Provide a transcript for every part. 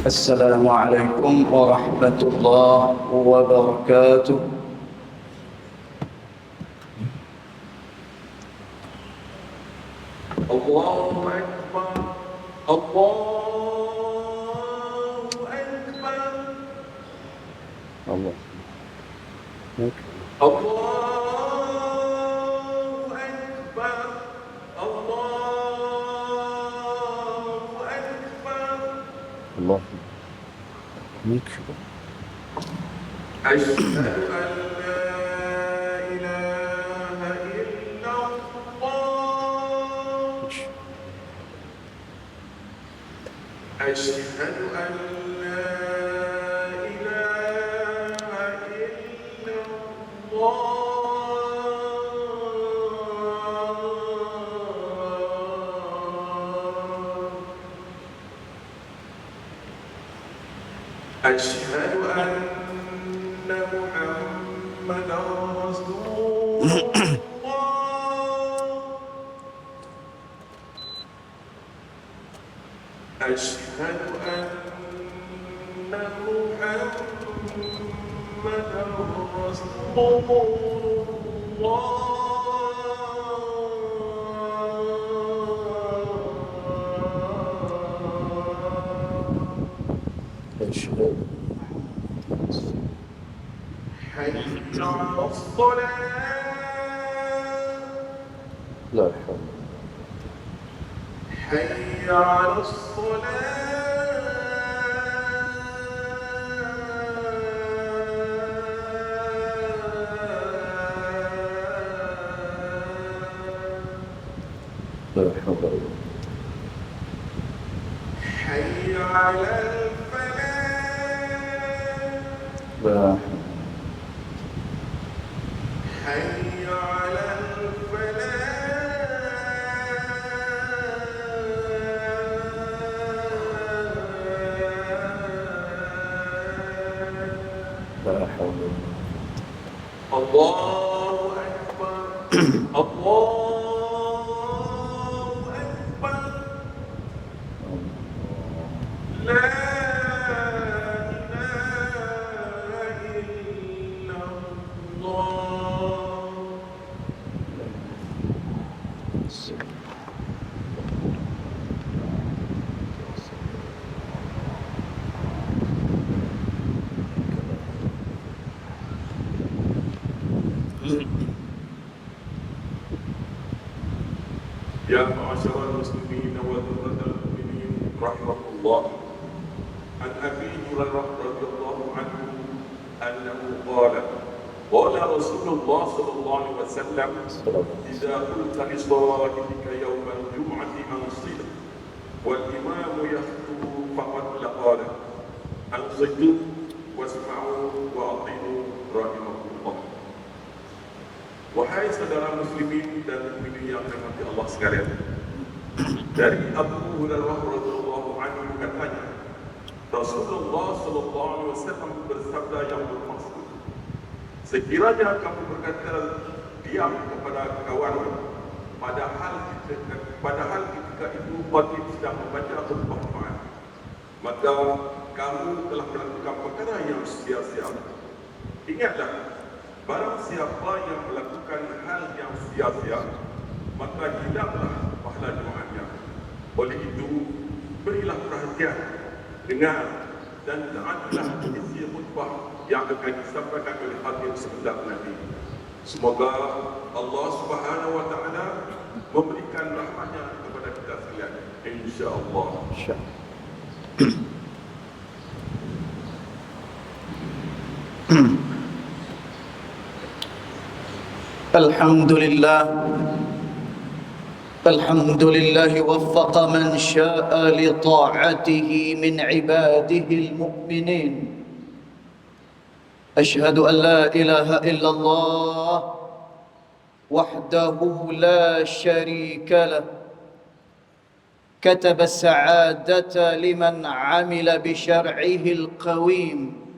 السلام عليكم ورحمة الله وبركاته. الله أكبر الله أكبر الله الله أكبر الله أكبر الله أكبر. أشهد أن لا إله إلا الله أشهد أن لا إله إلا الله أشهد أن محمدا رسول الله أشهد أن محمدا رسول الله أشهد حي على الصلاة لا حول حي على الصلاة لا حول حي على الفلاح لا حول حي على الفلاح لا حول الله أكبر الله أكبر لا إله إلا الله يا معشر المسلمين وذرة المؤمنين رحمه الله عن أبي هريرة رضي الله عنه أنه قال قال رسول الله صلى الله عليه وسلم إذا قلت لصاحبك يوم الجمعة أنصت والإمام يخطب فقد لقال أنصتوا واسمعوا وأطيعوا رحمه الله. Wahai saudara muslimin dan mukminin yang dirahmati Allah sekalian, dari Abu Hurairah radhiyallahu anhu katanya, Rasulullah sallallahu alaihi wasallam bersabda yang bermaksud, sekiranya kamu berkata diam kepada kawan, padahal ketika itu khatib sedang membaca khutbah Jumat, maka kamu telah melakukan perkara yang sia-sia. Ingatlah, barang siapa yang melakukan hal yang sia-sia, maka hilanglah pahala Jumatnya. Oleh itu, berilah perhatian, dengar dan taatlah isi khutbah yang akan disampaikan oleh hakim sebentar nanti. Semoga Allah Subhanahu wa taala memberikan rahmatnya kepada kita sekalian, insya-Allah. الحمد لله وفق من شاء لطاعته من عباده المؤمنين. أشهد أن لا إله إلا الله وحده لا شريك له، كتب السعادة لمن عمل بشرعه القويم.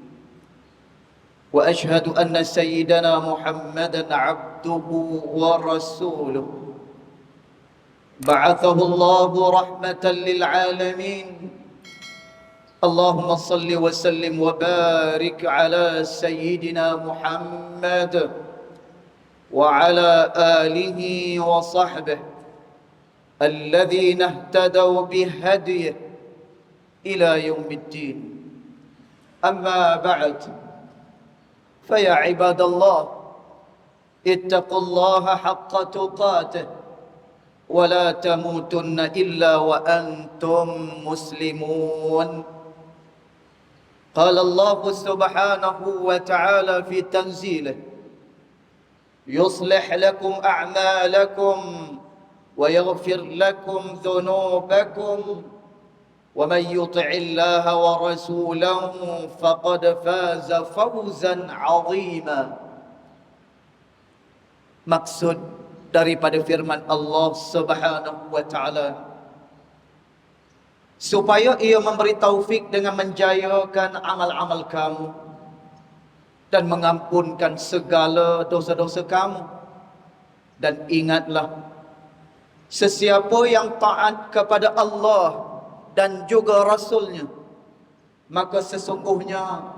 وأشهد أن سيدنا محمدًا عبده ورسوله، بعثه الله رحمة للعالمين اللهم صل وسلم وبارك على سيدنا محمد وعلى آله وصحبه الذين اهتدوا بهديه إلى يوم الدين. أما بعد، فيا عباد الله، اتقوا الله حق تقاته ولا تموتن إلا وأنتم مسلمون. قال الله سبحانه وتعالى في تنزيله: يصلح لكم أعمالكم ويغفر لكم ذنوبكم ومن يطع الله ورسوله فقد فاز فوزا عظيما. Maksud daripada firman Allah Subhanahu wa taala, supaya ia memberi taufik dengan menjayakan amal-amal kamu dan mengampunkan segala dosa-dosa kamu. Dan ingatlah, sesiapa yang taat kepada Allah dan juga Rasul-Nya, maka sesungguhnya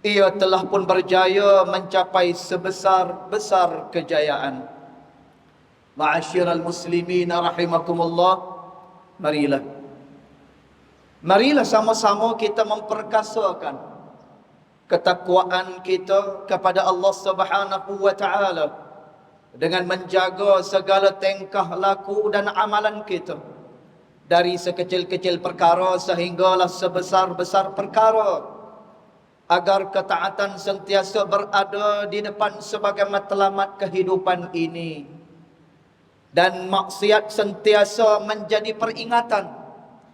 ia telah pun berjaya mencapai sebesar-besar kejayaan. Ma'asyiral muslimin rahimakumullah, marilah sama-sama kita memperkasakan ketakwaan kita kepada Allah Subhanahu wa taala dengan menjaga segala tingkah laku dan amalan kita, dari sekecil-kecil perkara sehinggalah sebesar-besar perkara, agar ketaatan sentiasa berada di depan sebagai matlamat kehidupan ini, dan maksiat sentiasa menjadi peringatan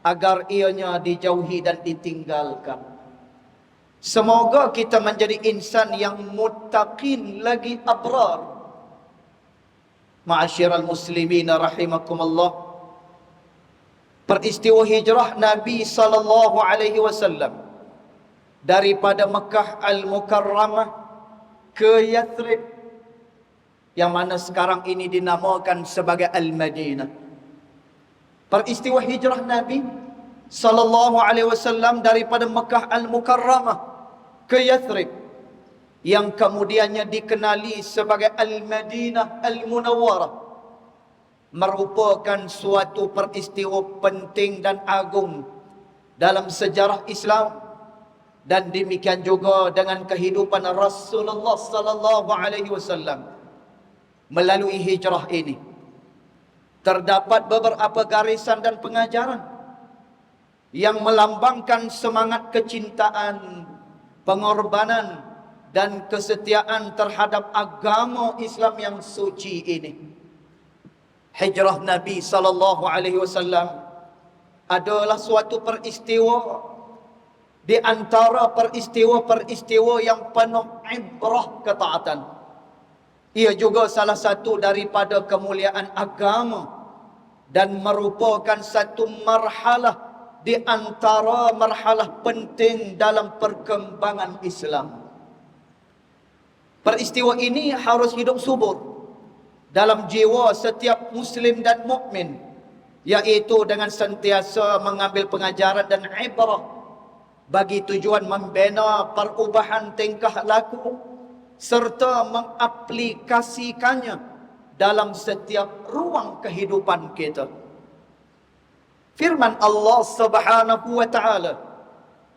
agar ianya dijauhi dan ditinggalkan. Semoga kita menjadi insan yang muttaqin lagi abrar. Ma'asyiral muslimin rahimakumullah, peristiwa hijrah Nabi sallallahu alaihi wasallam daripada Mekah Al-Mukarramah ke Yathrib, yang mana sekarang ini dinamakan sebagai Al-Madinah. Peristiwa hijrah Nabi sallallahu alaihi wasallam daripada Mekah Al-Mukarramah ke Yathrib, yang kemudiannya dikenali sebagai Al-Madinah Al-Munawwarah, merupakan suatu peristiwa penting dan agung dalam sejarah Islam. Dan demikian juga dengan kehidupan Rasulullah sallallahu alaihi wasallam. Melalui hijrah ini terdapat beberapa garisan dan pengajaran yang melambangkan semangat kecintaan, pengorbanan dan kesetiaan terhadap agama Islam yang suci ini. Hijrah Nabi sallallahu alaihi wasallam adalah suatu peristiwa di antara peristiwa-peristiwa yang penuh ibrah ketaatan. Ia juga salah satu daripada kemuliaan agama dan merupakan satu marhalah di antara marhalah penting dalam perkembangan Islam. Peristiwa ini harus hidup subur dalam jiwa setiap muslim dan mukmin, yaitu dengan sentiasa mengambil pengajaran dan ibrah bagi tujuan membina perubahan tingkah laku serta mengaplikasikannya dalam setiap ruang kehidupan kita. Firman Allah Subhanahu wa taala,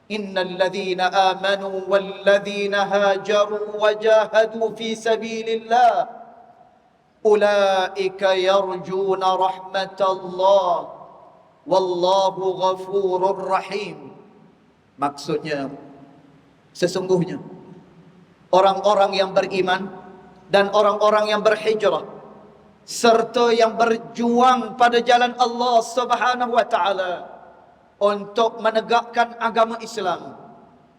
innal ladzina amanu wal ladzina hajaru wa jahadu fi sabilillah ulaika yarjuna rahmatallah wallahu ghafurur rahim. Maksudnya, sesungguhnya orang-orang yang beriman dan orang-orang yang berhijrah serta yang berjuang pada jalan Allah Subhanahu wa taala untuk menegakkan agama Islam,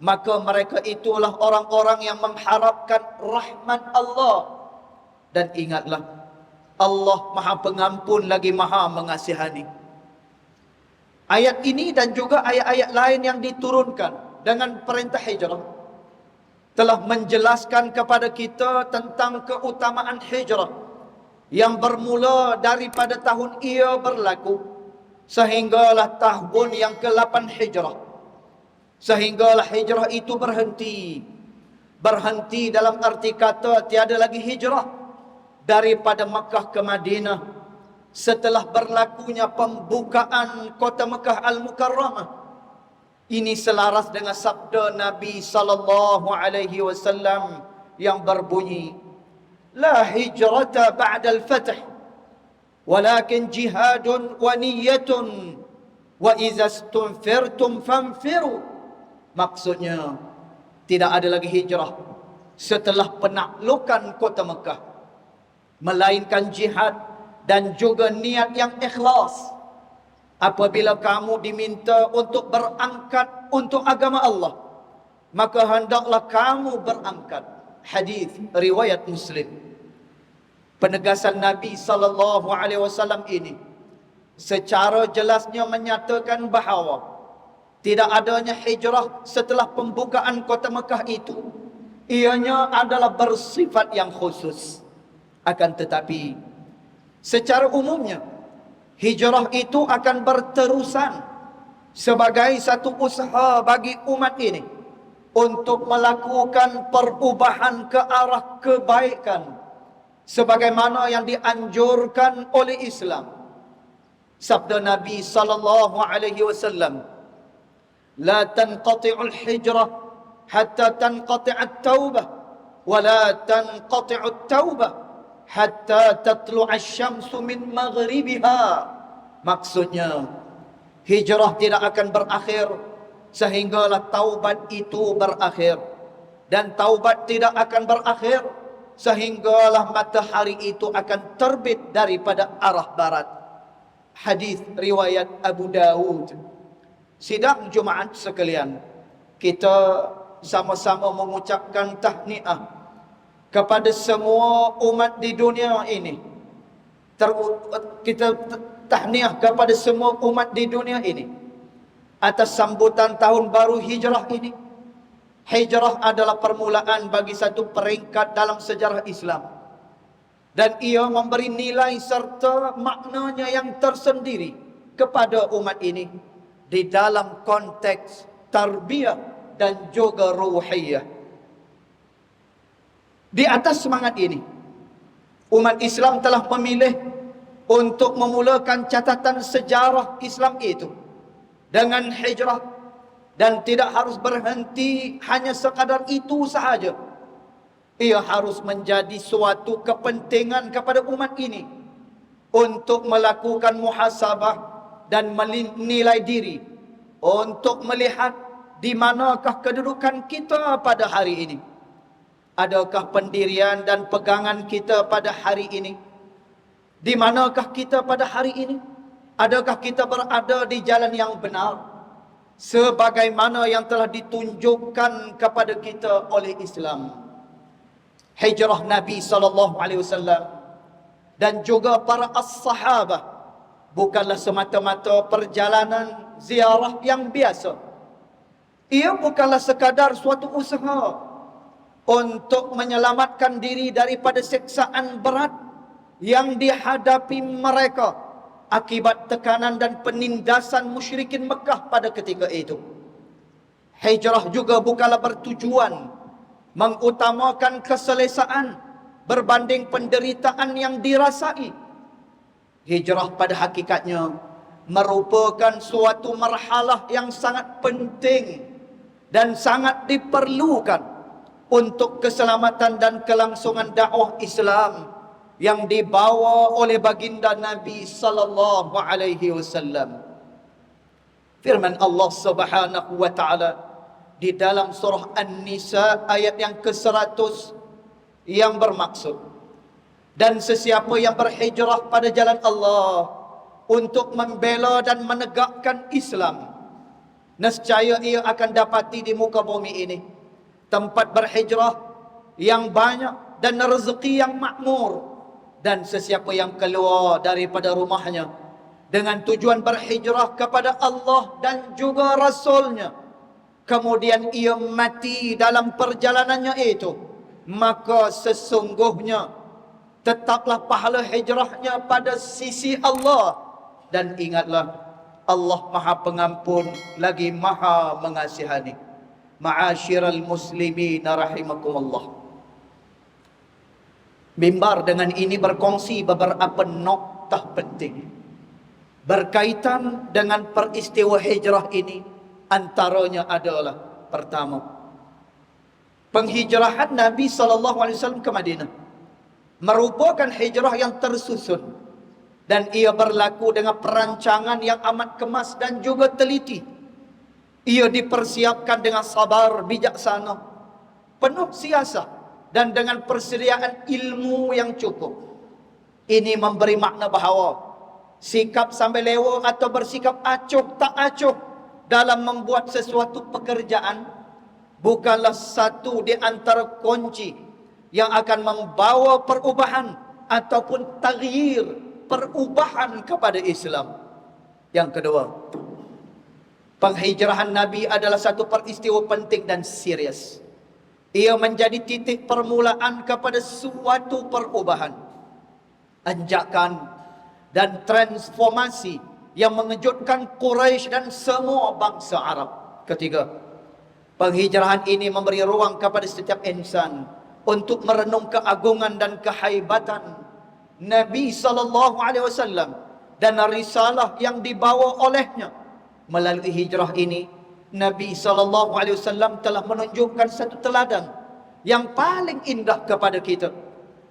maka mereka itulah orang-orang yang mengharapkan rahmat Allah. Dan ingatlah, Allah Maha Pengampun lagi Maha Mengasihani. Ayat ini dan juga ayat-ayat lain yang diturunkan dengan perintah hijrah telah menjelaskan kepada kita tentang keutamaan hijrah yang bermula daripada tahun ia berlaku sehinggalah tahun yang ke-8 hijrah, sehinggalah hijrah itu berhenti dalam arti kata tiada lagi hijrah daripada Makkah ke Madinah setelah berlakunya pembukaan kota Makkah Al-Mukarramah. Ini selaras dengan sabda Nabi sallallahu alaihi wasallam yang berbunyi, la hijrata ba'da al-fath walakin jihadun wa niyyatun wa idza istunfirtum fanfiru. Maksudnya tidak ada lagi hijrah setelah penaklukan kota Mekah, melainkan jihad dan juga niat yang ikhlas. Apabila kamu diminta untuk berangkat untuk agama Allah, maka hendaklah kamu berangkat. Hadis riwayat Muslim. Penegasan Nabi sallallahu alaihi wasallam ini secara jelasnya menyatakan bahawa tidak adanya hijrah setelah pembukaan kota Mekah itu, ianya adalah bersifat yang khusus. Akan tetapi secara umumnya hijrah itu akan berterusan sebagai satu usaha bagi umat ini untuk melakukan perubahan ke arah kebaikan sebagaimana yang dianjurkan oleh Islam. Sabda Nabi sallallahu alaihi wasallam, la tanqati'ul hijrah hatta tanqati'at taubah wa la tanqati'ut taubah hatta tatlu'a asy-syamsu min maghribiha. Maksudnya hijrah tidak akan berakhir sehinggalah taubat itu berakhir, dan taubat tidak akan berakhir sehinggalah matahari itu akan terbit daripada arah barat. Hadis riwayat Abu Dawud. Sidang Jumaat sekalian, kita sama-sama mengucapkan tahniah kepada semua umat di dunia ini. Kita tahniah kepada semua umat di dunia ini atas sambutan tahun baru hijrah ini. Hijrah adalah permulaan bagi satu peringkat dalam sejarah Islam, dan ia memberi nilai serta maknanya yang tersendiri kepada umat ini di dalam konteks tarbiyah dan juga ruhiyah. Di atas semangat ini, umat Islam telah memilih untuk memulakan catatan sejarah Islam itu dengan hijrah, dan tidak harus berhenti hanya sekadar itu sahaja. Ia harus menjadi suatu kepentingan kepada umat ini untuk melakukan muhasabah dan menilai diri, untuk melihat di manakah kedudukan kita pada hari ini. Adakah pendirian dan pegangan kita pada hari ini? Di manakah kita pada hari ini? Adakah kita berada di jalan yang benar sebagaimana yang telah ditunjukkan kepada kita oleh Islam? Hijrah Nabi SAW dan juga para as-sahabah bukanlah semata-mata perjalanan ziarah yang biasa. Ia bukanlah sekadar suatu usaha untuk menyelamatkan diri daripada siksaan berat yang dihadapi mereka akibat tekanan dan penindasan musyrikin Mekah pada ketika itu. Hijrah juga bukanlah bertujuan mengutamakan keselesaan berbanding penderitaan yang dirasai. Hijrah pada hakikatnya merupakan suatu marhalah yang sangat penting dan sangat diperlukan untuk keselamatan dan kelangsungan dakwah Islam yang dibawa oleh baginda Nabi sallallahu alaihi wasallam. Firman Allah Subhanahu wa taala di dalam surah An-Nisa ayat yang ke-100 yang bermaksud, dan sesiapa yang berhijrah pada jalan Allah untuk membela dan menegakkan Islam, nescaya ia akan dapati di muka bumi ini tempat berhijrah yang banyak dan rezeki yang makmur. Dan sesiapa yang keluar daripada rumahnya dengan tujuan berhijrah kepada Allah dan juga Rasulnya, kemudian ia mati dalam perjalanannya itu, maka sesungguhnya tetaplah pahala hijrahnya pada sisi Allah. Dan ingatlah, Allah Maha Pengampun lagi Maha Mengasihani. Ma'asyiral muslimin rahimakumullah. Mimbar dengan ini berkongsi beberapa noktah penting berkaitan dengan peristiwa hijrah ini. Antaranya adalah pertama, penghijrahan Nabi SAW ke Madinah merupakan hijrah yang tersusun, dan ia berlaku dengan perancangan yang amat kemas dan juga teliti. Ia dipersiapkan dengan sabar, bijaksana, penuh siasat, dan dengan persediaan ilmu yang cukup. Ini memberi makna bahawa sikap sambil lewa atau bersikap acuh tak acuh dalam membuat sesuatu pekerjaan bukanlah satu di antara kunci yang akan membawa perubahan ataupun taghyir, perubahan kepada Islam. Yang kedua, penghijrahan Nabi adalah satu peristiwa penting dan serius. Ia menjadi titik permulaan kepada suatu perubahan, anjakan dan transformasi yang mengejutkan Quraisy dan semua bangsa Arab. Ketiga, penghijrahan ini memberi ruang kepada setiap insan untuk merenung keagungan dan kehaibatan Nabi SAW dan risalah yang dibawa olehnya. Melalui hijrah ini, Nabi SAW telah menunjukkan satu teladan yang paling indah kepada kita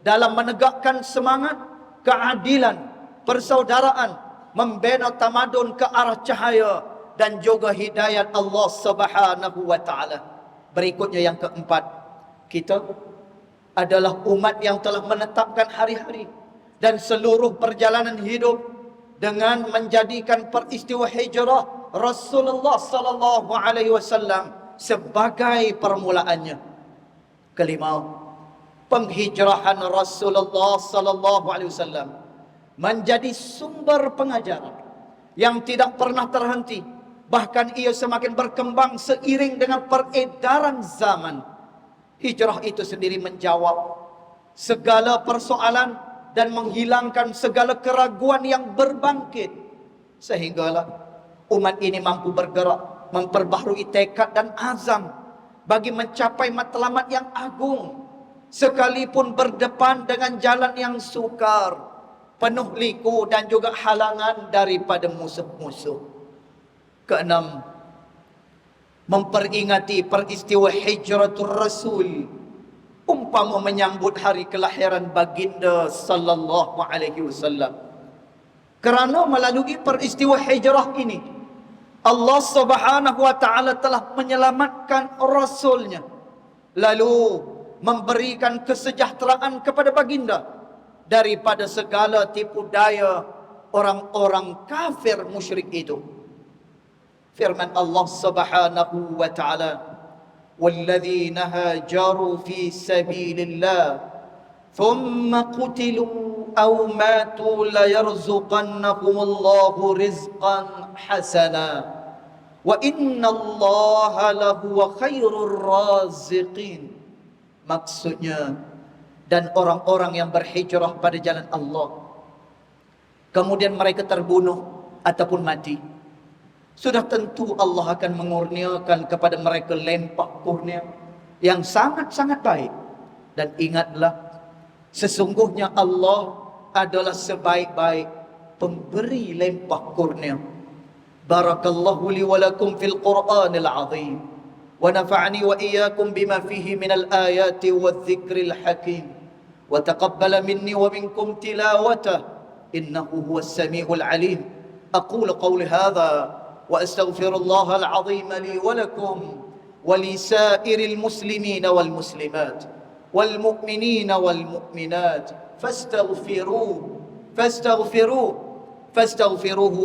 dalam menegakkan semangat keadilan, persaudaraan, membina tamadun ke arah cahaya dan juga hidayat Allah Subhanahu wa taala. Berikutnya yang keempat, kita adalah umat yang telah menetapkan hari-hari dan seluruh perjalanan hidup dengan menjadikan peristiwa hijrah Rasulullah sallallahu alaihi wasallam sebagai permulaannya. Kelima, penghijrahan Rasulullah sallallahu alaihi wasallam menjadi sumber pengajaran yang tidak pernah terhenti, bahkan ia semakin berkembang seiring dengan peredaran zaman. Hijrah itu sendiri menjawab segala persoalan dan menghilangkan segala keraguan yang berbangkit, sehinggalah umat ini mampu bergerak, memperbaharui tekad dan azam bagi mencapai matlamat yang agung, sekalipun berdepan dengan jalan yang sukar, penuh liku dan juga halangan daripada musuh-musuh. Keenam, memperingati peristiwa hijratul Rasul umpama menyambut hari kelahiran baginda sallallahu alaihi wasallam. Kerana melalui peristiwa hijrah ini, Allah Subhanahu wa taala telah menyelamatkan Rasulnya, lalu memberikan kesejahteraan kepada baginda daripada segala tipu daya orang-orang kafir musyrik itu. Firman Allah Subhanahu wa taala, "Walladzina hajaru fi sabilillah thumma qutilu aw matu la yarzuqannahumullahu rizqan hasana wa innallaha lahuwa khairur raziqin." Maksudnya, dan orang-orang yang berhijrah pada jalan Allah kemudian mereka terbunuh ataupun mati, sudah tentu Allah akan mengurniakan kepada mereka limpah kurnia yang sangat-sangat baik. Dan ingatlah, sesungguhnya Allah adalah sebaik-baik pemberi limpah kurnia. Barakallahu li wa lakum fil Qur'anil azim wa nafa'ani wa iyyakum bima fihi minal ayati wadh-dhikril hakim wa taqabbala minni wa minkum tilawatahu innahu huwas samiul alim. Aqulu qawli hadha wa astaghfirullahal azim li wa lakum wa li sa'iril muslimina wal muslimat wal mu'minina wal mu'minat fastaghfiruhu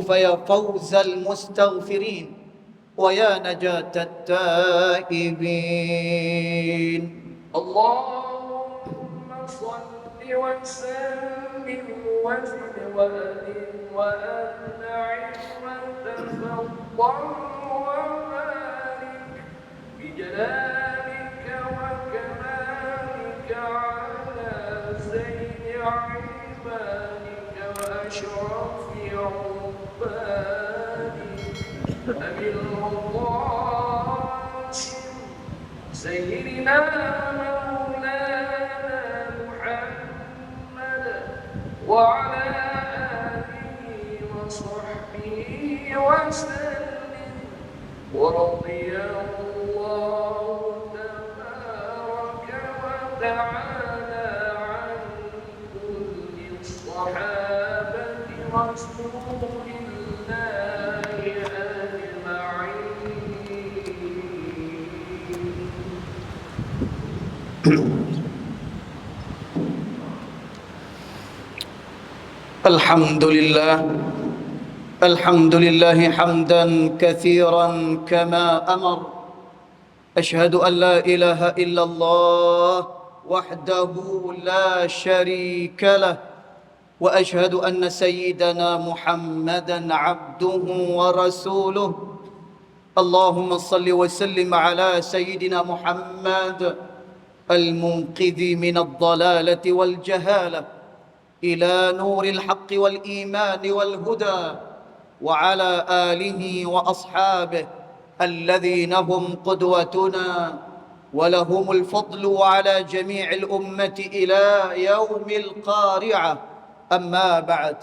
faya fawzal mustaghfirin wa ya najatat taibin. Allahumma salli wa sallim wa zid wa alim wa an'im wa tafaddal wa barik bi jalalika wa kamalika ala sayyidi ibadika wa ashrafi ubadika أبي القاسم سيدنا مولانا محمد وعلى آله وصحبه وسلم ورضي الله تبارك وتعالى عن كل الصحابة رسول الله أجمعين. الحمد لله حمدا كثيرا كما أمر. أشهد أن لا إله إلا الله وحده لا شريك له، وأشهد أن سيدنا محمدا عبده ورسوله. اللهم صل وسلم على سيدنا محمد المنقذ من الضلالة والجهالة إلى نور الحق والإيمان والهدى، وعلى آله وأصحابه الذين هم قدوتنا ولهم الفضل على جميع الأمة إلى يوم القارعة. أما بعد،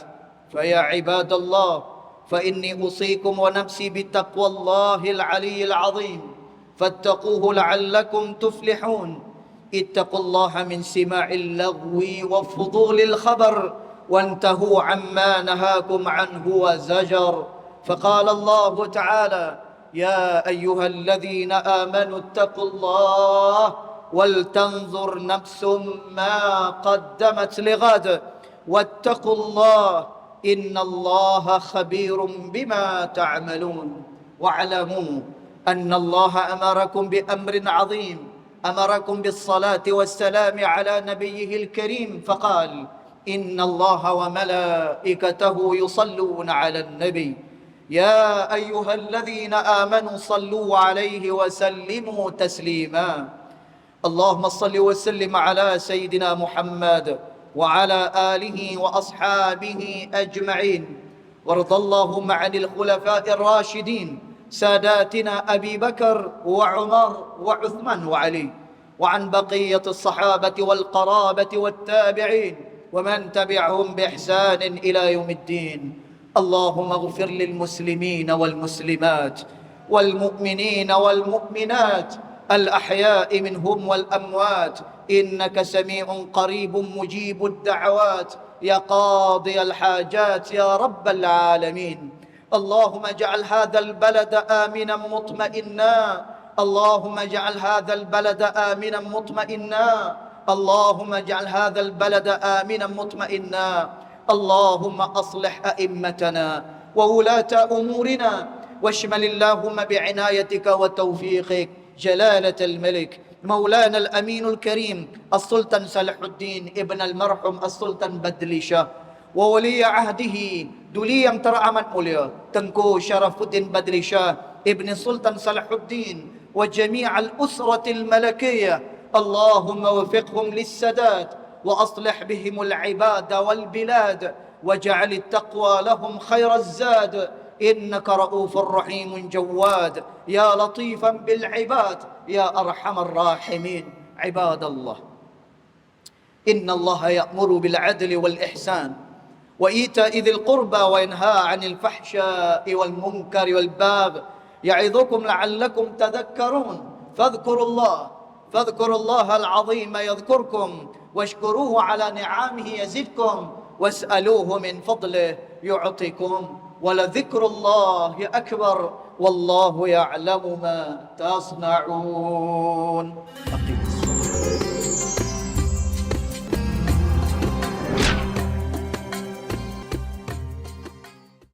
فيا عباد الله، فإني أوصيكم ونفسي بتقوى الله العلي العظيم، فاتقوه لعلكم تفلحون. اتقوا الله من سماع اللغو وفضول الخبر، وانتهوا عما نهاكم عنه وزجر. فقال الله تعالى: يا أيها الذين آمنوا اتقوا الله ولتنظر نفس ما قدمت لغد واتقوا الله إن الله خبير بما تعملون. واعلموا أن الله أمركم بأمر عظيم، أمركم بالصلاة والسلام على نبيه الكريم، فقال: إن الله وملائكته يصلون على النبي يا أيها الذين آمنوا صلوا عليه وسلموا تسليما. اللهم صل وسلم على سيدنا محمد وعلى آله وأصحابه أجمعين، وارض اللهم عن الخلفاء الراشدين ساداتنا أبي بكر وعمر وعثمان وعلي، وعن بقية الصحابة والقرابة والتابعين ومن تبعهم بإحسان إلى يوم الدين. اللهم اغفر للمسلمين والمسلمات والمؤمنين والمؤمنات الأحياء منهم والأموات، إنك سميع قريب مجيب الدعوات يا قاضي الحاجات يا رب العالمين. اللهم اجعل هذا البلد آمنا مطمئنا، اللهم اجعل هذا البلد آمنا مطمئنا، اللهم اجعل هذا البلد آمنا مطمئنا. اللهم أصلح أئمتنا وولاة أمورنا، واشمل اللهم بعنايتك وتوفيقك جلالة الملك مولانا الأمين الكريم السلطان صالح الدين ابن المرحوم السلطان بدلي شاه، وولي عهده دولي yang teramat mulia Tengku Syarafuddin Badli Shah Ibn Sultan Salahuddin وجميع الأسرة الملكية. اللهم وفقهم للسداد وأصلح بهم العباد والبلاد، واجعل التقوى لهم خير الزاد، إنك رؤوف رحيم جواد يا لطيفا بالعباد يا أرحم الراحمين. عباد الله، إن الله يأمر بالعدل والإحسان وإيتاء ذي القربى وينهى عن الفحشاء والمنكر والبغي يعظكم لعلكم تذكرون. فاذكروا الله العظيم يذكركم، واشكروه على نعمه يزدكم، واسألوه من فضله يعطكم، ولذكر الله أكبر والله يعلم ما تصنعون.